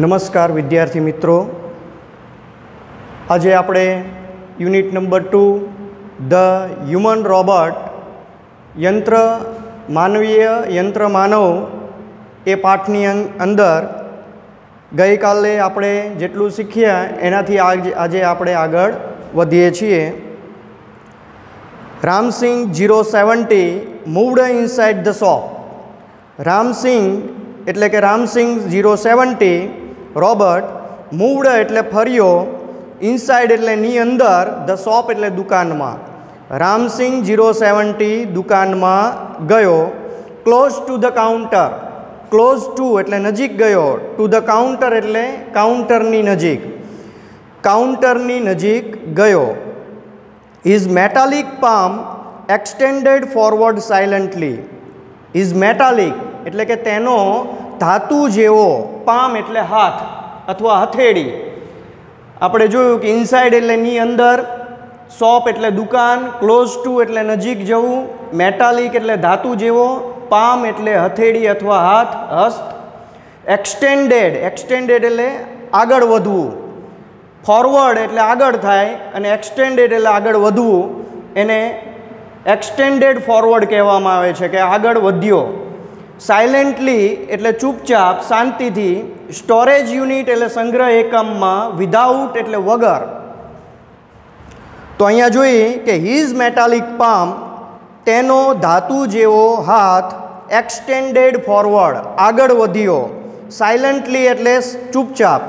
નમસ્કાર વિદ્યાર્થી મિત્રો, આજે આપણે unit number 2 the human robot યંત્ર માનવીય યંત્ર માનવ એ પાઠની અંદર ગઈકાલે આપણે જેટલું શીખ્યા એનાથી આજે આપણે આગળ વધીએ છીએ. Ramsingh 070 moved inside the shop. Ramsingh એટલે કે રામસિંગ 070 રોબર્ટ મૂવ્ડ એટલે ફર્યો, ઇનસાઇડ એટલે ની અંદર, ધ શોપ એટલે દુકાનમાં. રામસિંગ 070 દુકાનમાં ગયો. Close to the counter. Close to એટલે નજીક ગયો, ટુ ધ કાઉન્ટર એટલે કાઉન્ટરની નજીક, કાઉન્ટરની નજીક ગયો. His metallic palm extended forward silently. Is metallic એટલે કે તેનો ધાતુ જેવો, પામ એટલે હાથ અથવા હથેળી. આપણે જોયું કે ઇનસાઇડ એટલે ની અંદર, શોપ એટલે દુકાન, ક્લોઝ ટુ એટલે નજીક જવું, મેટાલિક એટલે ધાતુ જેવો, પામ એટલે હથેળી અથવા હાથ, હસ્ત. એક્સટેન્ડેડ, એક્સટેન્ડેડ એટલે આગળ વધવું, ફોરવર્ડ એટલે આગળ થાય અને એક્સટેન્ડેડ એટલે આગળ વધવું, એને એક્સટેન્ડેડ ફોરવર્ડ કહેવામાં આવે છે કે આગળ વધ્યો. સાયલેન્ટલી એટલે ચૂપચાપ, શાંતિથી. સ્ટોરેજ યુનિટ એટલે સંગ્રહ એકમમાં. વિધાઉટ એટલે વગર. તો અહીંયા જોઈએ કે હિઝ મેટાલિક પામ, તેનો ધાતુ જેવો હાથ, એક્સટેન્ડેડ ફોરવર્ડ આગળ વધ્યો, સાયલેન્ટલી એટલે ચૂપચાપ.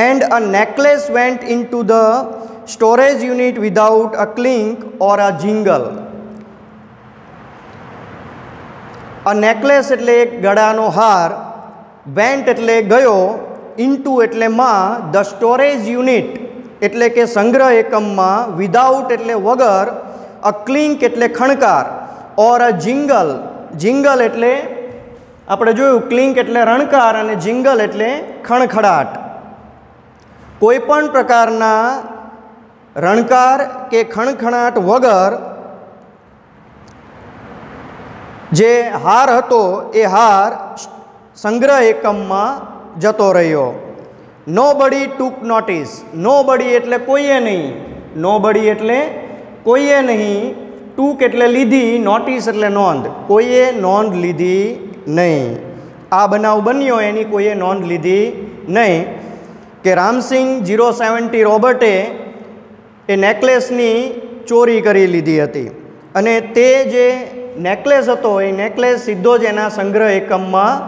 And a necklace went into the storage unit without a clink or a jingle. A necklace એટલે એક ગળાનો હાર, વેન્ટ એટલે ગયો, ઇન્ટુ એટલે માં, ધ સ્ટોરેજ યુનિટ એટલે કે સંગ્રહ એકમમાં, વિધાઉટ એટલે વગર, અ ક્લિંક એટલે ખણકાર, ઓર અ જિંગલ. જિંગલ એટલે આપણે જોયું, ક્લિંક એટલે રણકાર અને જિંગલ એટલે ખણખડાટ. કોઈ પણ પ્રકારના રણકાર કે ખણખણાટ વગર જે હાર હતો એ હાર સંગ્રહ એકમમાં જતો રહ્યો. નોબડી ટુક નોટિસ. નોબડી એટલે કોઈએ નહીં, નોબડી એટલે કોઈએ નહીં, ટુક એટલે લીધી, નોટિસ એટલે નોંધ, કોઈએ નોંધ લીધી નહીં. આ બનાવ બન્યો એની કોઈએ નોંધ લીધી નહીં. કે રામસિંગ 070 રોબર્ટે એ નેકલેસની ચોરી કરી લીધી હતી અને તે જે નેકલેસ હતો એ નેકલેસ સીધો જ એના સંગ્રહ એકમમાં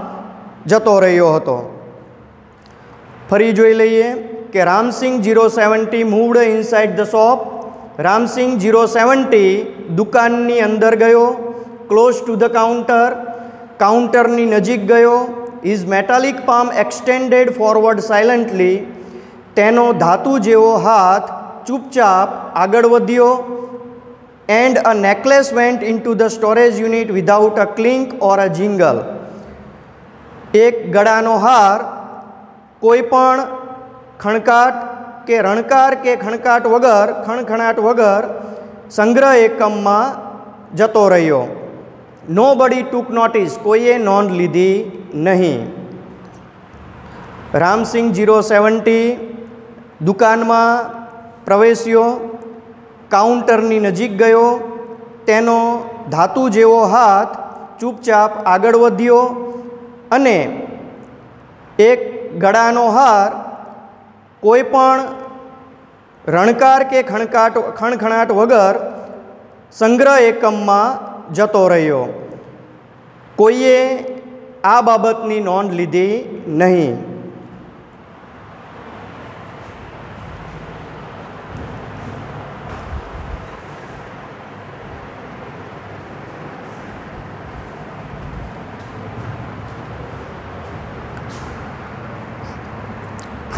જતો રહ્યો હતો. ફરી જોઈ લઈએ કે Ramsingh 070 moved inside the shop. Ramsingh 070 દુકાનની અંદર ગયો. ક્લોઝ ટુ ધ કાઉન્ટર, કાઉન્ટરની નજીક ગયો. Is metallic palm extended forward silently, તેનો ધાતુ જેવો હાથ ચૂપચાપ આગળ વધ્યો. And a necklace went into the storage unit without a clink or a jingle. એક ગળાનો હાર કોઈ પણ ખણકાટ કે રણકાર કે ખણકાટ વગર, ખણખણાટ વગર સંગ્રહ એકમમાં જતો રહ્યો. નોબડી ટુક નોટિસ, કોઈએ નોંધ લીધી નહીં. રામસિંગ 070 દુકાનમાં પ્રવેશ્યો, કાઉન્ટરની નજીક ગયો, તેનો ધાતુ જેવો હાથ ચૂપચાપ આગળ વધ્યો અને એક ગળાનો હાર કોઈ પણ રણકાર કે ખણખણાટ વગર સંગ્રહ એકમમાં જતો રહ્યો. કોઈએ આ બાબતની નોંધ લીધી નહીં.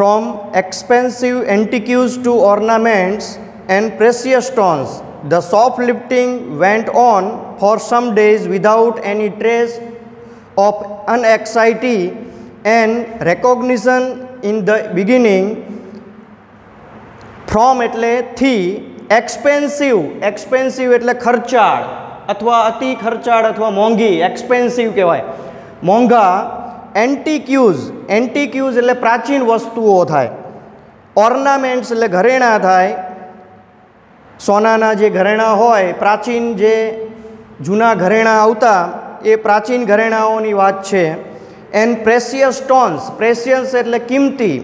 From expensive antiques to ornaments and precious stones, the shoplifting went on for some days without any trace of anxiety and recognition in the beginning. From એટલે થી, expensive, expensive એટલે ખર્ચાળ અથવા અતિ ખર્ચાળ અથવા મોંઘી, એક્સપેન્સિવ કહેવાય, મોંઘા. એન્ટિક્યુઝ એટલે પ્રાચીન વસ્તુઓ થાય, ઓર્નામેન્ટ્સ એટલે ઘરેણાં થાય, સોનાના જે ઘરેણાં હોય, પ્રાચીન જે જૂના ઘરેણાં આવતા એ પ્રાચીન ઘરેણાઓની વાત છે. એન્ડ પ્રેસિયસ સ્ટોન્સ, પ્રેસિયસ એટલે કિંમતી,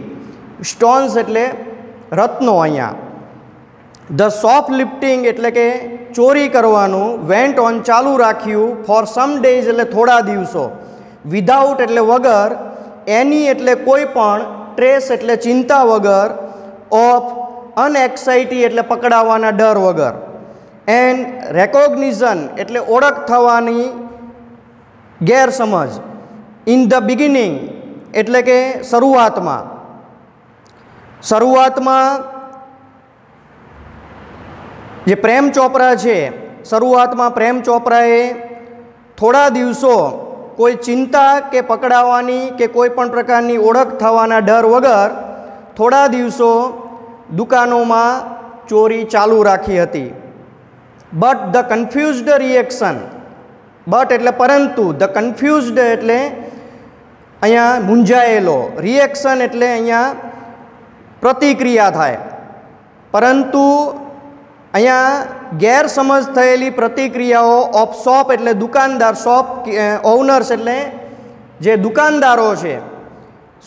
સ્ટોન્સ એટલે રત્નો. અહીંયા ધ સોફ્ટ લિફ્ટિંગ એટલે કે ચોરી કરવાનું, વેન્ટ ઓન ચાલુ રાખ્યું, ફોર સમ ડેઝ એટલે થોડા દિવસો, વિધાઉટ એટલે વગર, એની એટલે કોઈ પણ, ટ્રેસ એટલે ચિંતા વગર, ઓફ અનએક્સાઇટી એટલે પકડાવાના ડર વગર, એન્ડ રેકોગ્નિઝન એટલે ઓળખ થવાની ગેરસમજ, ઇન ધ બિગિનિંગ એટલે કે શરૂઆતમાં જે પ્રેમ ચોપરા છે, શરૂઆતમાં પ્રેમ ચોપરાએ થોડા દિવસો કોઈ ચિંતા કે પકડાવાની કે કોઈ પણ પ્રકારની ઓળખ થવાના ડર વગર થોડા દિવસો દુકાનોમાં ચોરી ચાલુ રાખી હતી. But the confused reaction, but એટલે પરંતુ, ધ કન્ફ્યુઝડ એટલે અહીંયા મૂંઝાયેલો, રિએક્શન એટલે અહીંયા પ્રતિક્રિયા થાય, પરંતુ અહીંયા ગેરસમજ થયેલી પ્રતિક્રિયાઓ ઓફ શોપ એટલે દુકાનદાર, શોપ ઓનર્સ એટલે જે દુકાનદારો છે,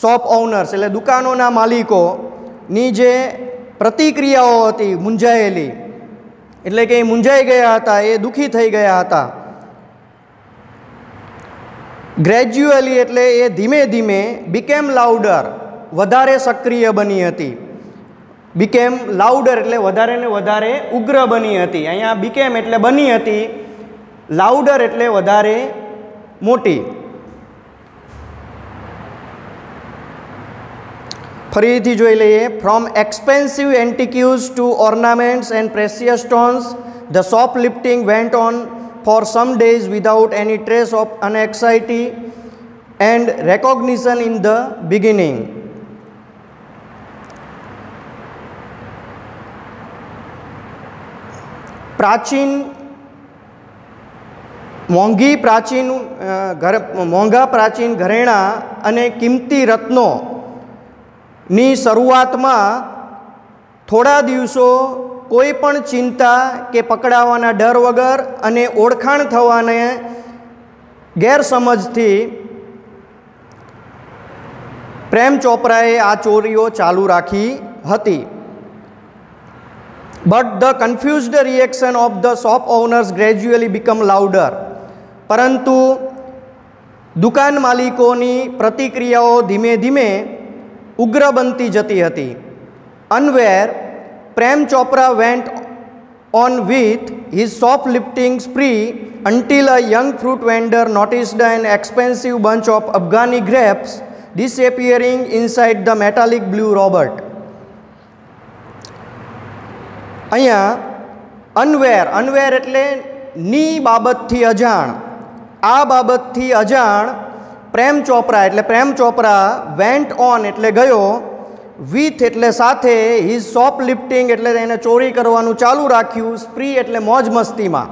શોપ ઓનર્સ એટલે દુકાનોના માલિકોની જે પ્રતિક્રિયાઓ હતી મૂંઝાયેલી, એટલે કે એ મૂંઝાઈ ગયા હતા, એ દુઃખી થઈ ગયા હતા. ગ્રેજ્યુઅલી એટલે એ ધીમે ધીમે, બીકેમ લાઉડર વધારે સક્રિય બની હતી, બીકેમ લાઉડર એટલે વધારે ને વધારે ઉગ્ર બની હતી. અહીંયા બીકેમ એટલે બની હતી, લાઉડર એટલે વધારે મોટી. ફરીથી જોઈ લઈએ. From expensive antiques to ornaments and precious stones, the shop lifting went on for some days without any trace of anxiety and recognition in the beginning. મોંઘા પ્રાચીન ઘરેણાં અને કિંમતી રત્નોની શરૂઆતમાં થોડા દિવસો કોઈ પણ ચિંતા કે પકડાવાના ડર વગર અને ઓળખાણ થવાને ગેરસમજથી પ્રેમ ચોપરાએ આ ચોરીઓ ચાલુ રાખી હતી. But the confused reaction of the shop owners gradually become louder. પરંતુ દુકાન માલિકોની પ્રતિક્રિયાઓ ધીમે ધીમે ઉગ્ર બનતી જતી હતી. Unaware, Prem Chopra went on with his shoplifting spree until a young fruit vendor noticed an expensive bunch of Afghani grapes disappearing inside the metallic blue robot. અહીંયા અનવેર એટલે ની બાબતથી અજાણ, આ બાબતથી અજાણ પ્રેમ ચોપરા એટલે પ્રેમ ચોપરા વેન્ટ ઓન એટલે ગયો, વિથ એટલે સાથે, હિઝ શોપ લિફ્ટિંગ એટલે એને ચોરી કરવાનું ચાલુ રાખ્યું, સ્પ્રી એટલે મોજ મસ્તીમાં.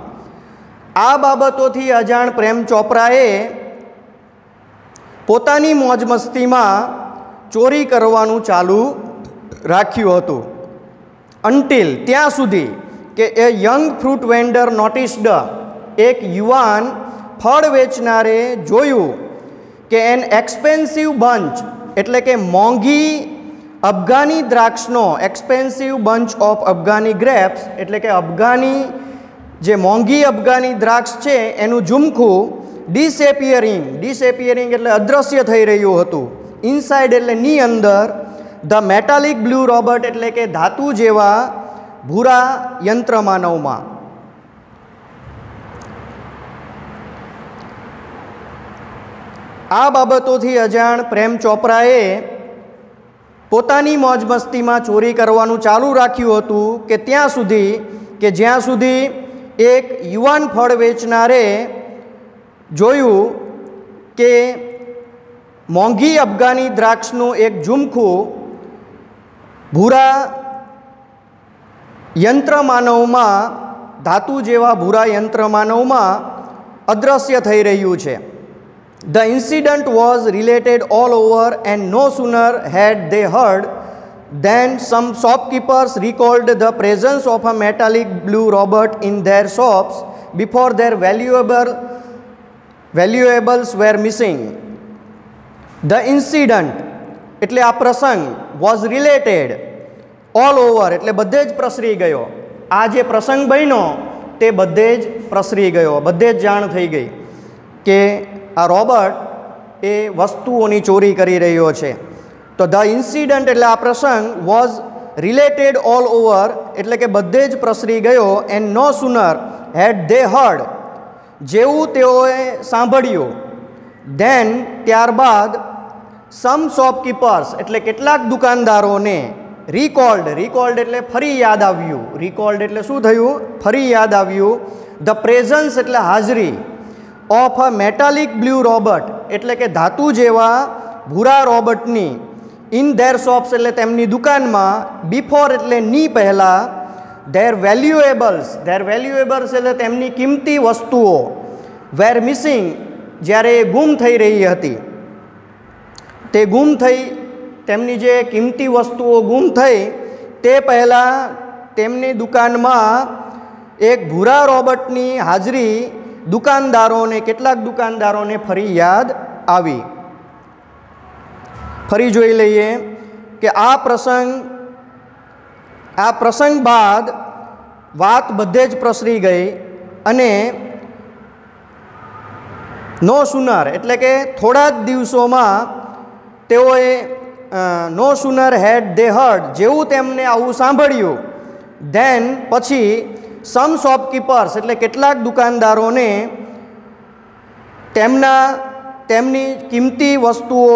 આ બાબતોથી અજાણ પ્રેમ ચોપરાએ પોતાની મોજ મસ્તીમાં ચોરી કરવાનું ચાલુ રાખ્યું હતું. અન્ટિલ ત્યાં સુધી કે એ યંગ ફ્રૂટ વેન્ડર નોટિસ્ડ, એક યુવાન ફળ વેચનારે જોયું કે એન એક્સપેન્સિવ બંચ એટલે કે મોંઘી અફઘાની દ્રાક્ષનો, expensive bunch of Afghani grapes એટલે કે અફઘાની જે મોંઘી અફઘાની દ્રાક્ષ છે એનું ઝુમખું ડિસએપિયરિંગ એટલે અદૃશ્ય થઈ રહ્યું હતું. ઇનસાઇડ એટલે ની અંદર, ધ મેટાલિક બ્લુ રોબોટ એટલે કે ધાતુ જેવા ભૂરા યંત્રમાનવમાં. આ બાબતોથી અજાણ પ્રેમ ચોપરાએ પોતાની મોજ મસ્તીમાં ચોરી કરવાનું ચાલુ રાખ્યું હતું કે ત્યાં સુધી કે જ્યાં સુધી એક યુવાન ફળ વેચનારે જોયું કે મોંઘી અફઘાની દ્રાક્ષનું એક ઝુમખું ભૂરા યંત્રમાનવમાં, ધાતુ જેવા ભૂરા યંત્રમાનવમાં અદૃશ્ય થઈ રહ્યું છે. The incident was related all over, and no sooner had they heard than some shopkeepers recalled the presence of a metallic blue robot in their shops before their valuables were missing. The incident એટલે આ પ્રસંગ was related all over એટલે બધે જ પ્રસરી ગયો. આ જે પ્રસંગ બન્યો તે બધે જ પ્રસરી ગયો, બધે જ જાણ થઈ ગઈ કે આ રોબર્ટ એ વસ્તુઓની ચોરી કરી રહ્યો છે. તો ધ ઇન્સિડન્ટ એટલે આ પ્રસંગ વોઝ રિલેટેડ ઓલ ઓવર એટલે કે બધે જ પ્રસરી ગયો. And no sooner had they heard જેવું તેઓએ સાંભળ્યું, ધેન ત્યારબાદ સમ શોપકીપર્સ એટલે કેટલાક દુકાનદારોને રિકોલ્ડ એટલે ફરી યાદ આવ્યું, રિકોલ્ડ એટલે શું થયું? ફરી યાદ આવ્યું. ધ પ્રેઝન્સ એટલે હાજરી, of a metallic blue robot એટલે કે ધાતુ જેવા ભૂરા રોબોટની, ઇન ધેર શોપ્સ એટલે તેમની દુકાનમાં, બિફોર એટલે ની પહેલાં, ધેર વેલ્યુએબલ્સ એટલે તેમની કિંમતી વસ્તુઓ, વેર મિસિંગ જ્યારે એ ગુમ થઈ રહી હતી, તે ગુમ થઈ તેમની જે કિંમતી વસ્તુઓ ગુમ થઈ તે પહેલાં તેમની દુકાનમાં એક ભૂરા રોબોટની હાજરી દુકાનદારોને, કેટલાક દુકાનદારોને ફરી યાદ આવી. ફરી જોઈ લઈએ કે આ પ્રસંગ બાદ વાત બધે જ પ્રસરી ગઈ અને નો સુનર એટલે કે થોડા જ દિવસોમાં તેઓએ નો સુનર હેડ ધે હર્ડ જેવું તેમને આવું સાંભળ્યું, ધેન પછી સમ શોપકીપર્સ એટલે કેટલાક દુકાનદારોને તેમની કિંમતી વસ્તુઓ